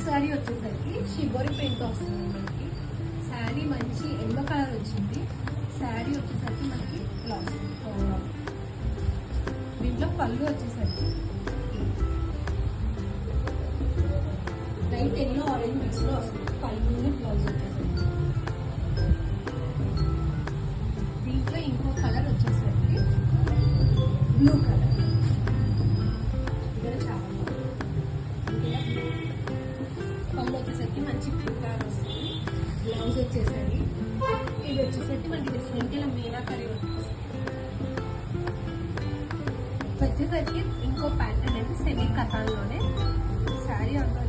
శారీ వచ్చేసరికి shibori print వస్తుంది మనకి. శారీ మంచి ఎల్లో కలర్ వచ్చింది. శారీ వచ్చేసరికి మనకి బ్లౌజ్, దీంట్లో పళ్ళు వచ్చేసరికి లైట్ ఎల్లో ఆరెంజ్ మిక్స్ లో వస్తుంది. పళ్ళు బ్లౌజ్ వచ్చేసరికి దీంట్లో ఇంకో కలర్ వచ్చేసరికి బ్లూ కలర్. పళ్ళు వచ్చేసరికి మంచి బ్లూ కలర్ వస్తుంది. బ్లౌజ్ వచ్చేసరికి ఇది వచ్చేసరికి మనకి డిఫరెంట్ ఇలా మీనా కర్రీ వచ్చేసరికి ఇంకో ప్యాటర్న్ అనేది సెమీ కథాల్లోనే శారీ అంతా